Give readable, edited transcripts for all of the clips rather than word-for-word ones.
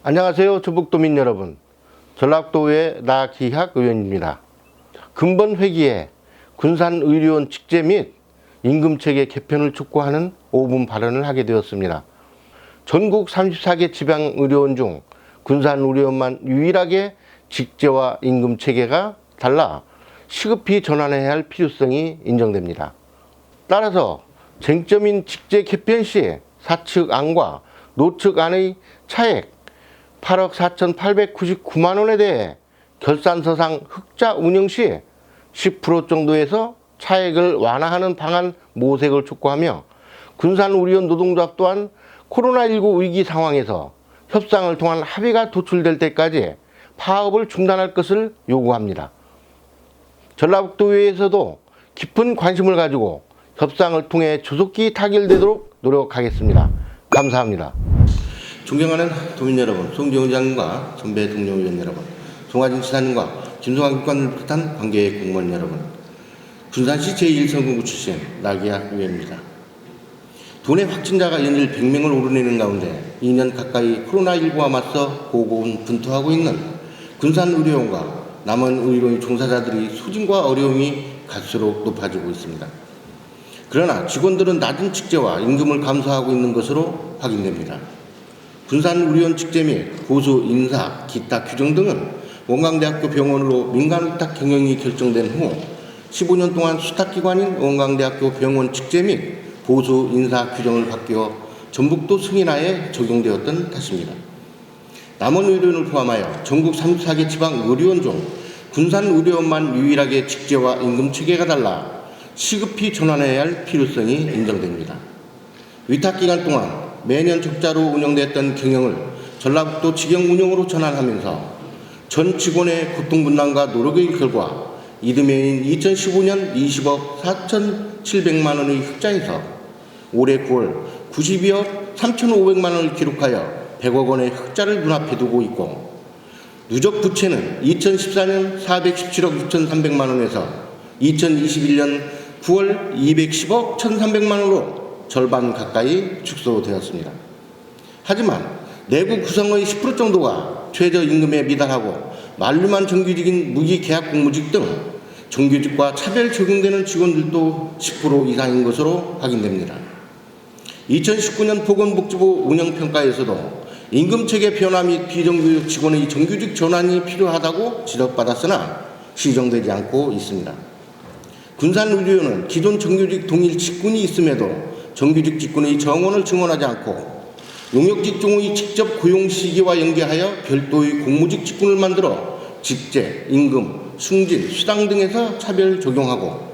안녕하세요. 전북도민 여러분. 전라도의 나기학 의원입니다. 근본 회기에 군산의료원 직제 및 임금체계 개편을 촉구하는 5분 발언을 하게 되었습니다. 전국 34개 지방의료원 중 군산의료원만 유일하게 직제와 임금체계가 달라 시급히 전환해야 할 필요성이 인정됩니다. 따라서 쟁점인 직제 개편 시 사측 안과 노측 안의 차액 8억 4,899만 원에 대해 결산서상 흑자 운영 시 10% 정도에서 차액을 완화하는 방안 모색을 촉구하며 군산의료원 노동조합 또한 코로나19 위기 상황에서 협상을 통한 합의가 도출될 때까지 파업을 중단할 것을 요구합니다. 전라북도의회에서도 깊은 관심을 가지고 협상을 통해 조속히 타결되도록 노력하겠습니다. 감사합니다. 존경하는 도민 여러분, 송정은 장관과 선배 동료 의원 여러분, 송하진 지사님과 김성환 국관을 비롯한 관계 공무원 여러분, 군산시 제1선거구 출신 나기학 의원입니다. 도내 확진자가 연일 100명을 오르내는 가운데 2년 가까이 코로나19와 맞서 고군분투하고 있는 군산의료원과 남은 의료원 종사자들이 소진과 어려움이 갈수록 높아지고 있습니다. 그러나 직원들은 낮은 직제와 임금을 감수하고 있는 것으로 확인됩니다. 군산의료원 직제 및 보수 인사, 기타 규정 등은 원광대학교 병원으로 민간위탁 경영이 결정된 후 15년 동안 수탁기관인 원광대학교 병원 직제 및 보수 인사 규정을 바뀌어 전북도 승인하에 적용되었던 탓입니다. 남원 의료원을 포함하여 전국 34개 지방 의료원 중 군산의료원만 유일하게 직제와 임금체계가 달라 시급히 전환해야 할 필요성이 인정됩니다. 위탁기간 동안 매년 적자로 운영됐던 경영을 전라북도 직영 운영으로 전환하면서 전 직원의 고통분담과 노력의 결과 이듬해인 2015년 20억 4,700만 원의 흑자에서 올해 9월 92억 3,500만 원을 기록하여 100억 원의 흑자를 눈앞에 두고 있고, 누적 부채는 2014년 417억 6,300만 원에서 2021년 9월 210억 1,300만 원으로 절반 가까이 축소되었습니다. 하지만 내부 구성의 10% 정도가 최저임금에 미달하고 만류만 정규직인 무기계약 공무직 등 정규직과 차별 적용되는 직원들도 10% 이상인 것으로 확인됩니다. 2019년 보건복지부 운영평가에서도 임금체계 변화 및 비정규직 직원의 정규직 전환이 필요하다고 지적받았으나 시정되지 않고 있습니다. 군산의료원은 기존 정규직 동일 직군이 있음에도 정규직 직군의 정원을 증원하지 않고 용역 직종의 직접 고용 시기와 연계하여 별도의 공무직 직군을 만들어 직제, 임금, 승진, 수당 등에서 차별 적용하고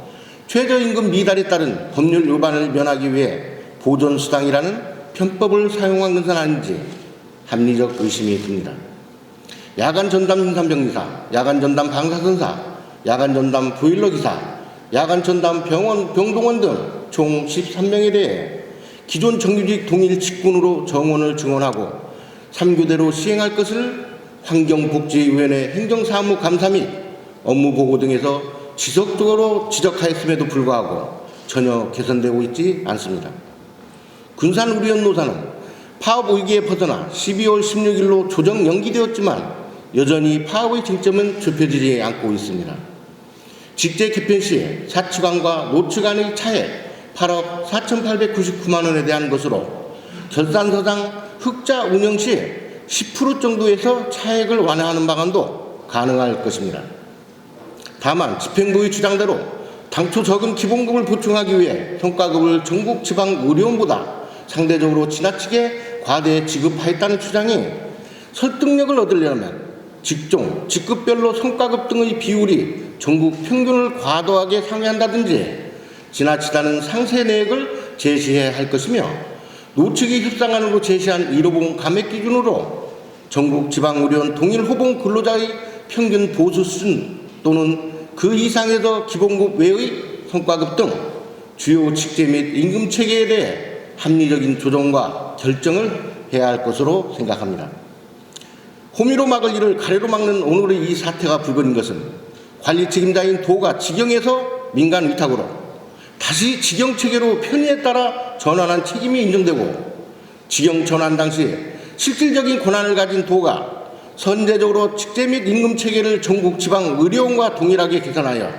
최저임금 미달에 따른 법률 위반을 면하기 위해 보존수당이라는 편법을 사용한 것은 아닌지 합리적 의심이 듭니다. 야간 전담 임산병리사, 야간 전담 방사선사, 야간 전담 보일러 기사, 야간 전담 병동원 등 총 13명에 대해 기존 정규직 동일 직군으로 정원을 증원하고 3교대로 시행할 것을 환경복지위원회 행정사무감사 및 업무보고 등에서 지속적으로 지적하였음에도 불구하고 전혀 개선되고 있지 않습니다. 군산의료원 노사는 파업 위기에 벗어나 12월 16일로 조정 연기되었지만 여전히 파업의 쟁점은 좁혀지지 않고 있습니다. 직제 개편 시에 사측안과 노측안의 차액 8억 4,899만 원에 대한 것으로 결산서상 흑자 운영 시 10% 정도에서 차액을 완화하는 방안도 가능할 것입니다. 다만 집행부의 주장대로 당초 적은 기본급을 보충하기 위해 성과급을 전국 지방 의료원보다 상대적으로 지나치게 과대 지급하였다는 주장이 설득력을 얻으려면 직종, 직급별로 성과급 등의 비율이 전국 평균을 과도하게 상회한다든지 지나치다는 상세 내역을 제시해야 할 것이며, 노측이 협상안으로 제시한 1호봉 감액 기준으로 전국 지방의료원 동일 호봉 근로자의 평균 보수 수준 또는 그 이상에서 기본급 외의 성과급 등 주요 직제 및 임금 체계에 대해 합리적인 조정과 결정을 해야 할 것으로 생각합니다. 호미로 막을 일을 가래로 막는 오늘의 이 사태가 불거진 것은 관리 책임자인 도가 직영에서 민간 위탁으로 다시 직영 체계로 편의에 따라 전환한 책임이 인정되고, 직영 전환 당시 실질적인 권한을 가진 도가 선제적으로 직제 및 임금 체계를 전국 지방 의료원과 동일하게 개선하여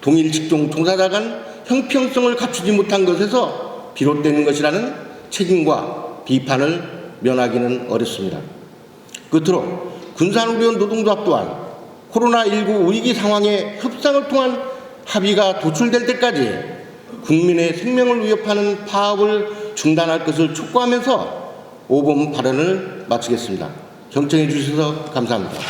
동일 직종 종사자 간 형평성을 갖추지 못한 것에서 비롯되는 것이라는 책임과 비판을 면하기는 어렵습니다. 끝으로 군산의료원 노동조합 또한 코로나19 위기 상황에 협상을 통한 합의가 도출될 때까지 국민의 생명을 위협하는 파업을 중단할 것을 촉구하면서 5분 발언을 마치겠습니다. 경청해 주셔서 감사합니다.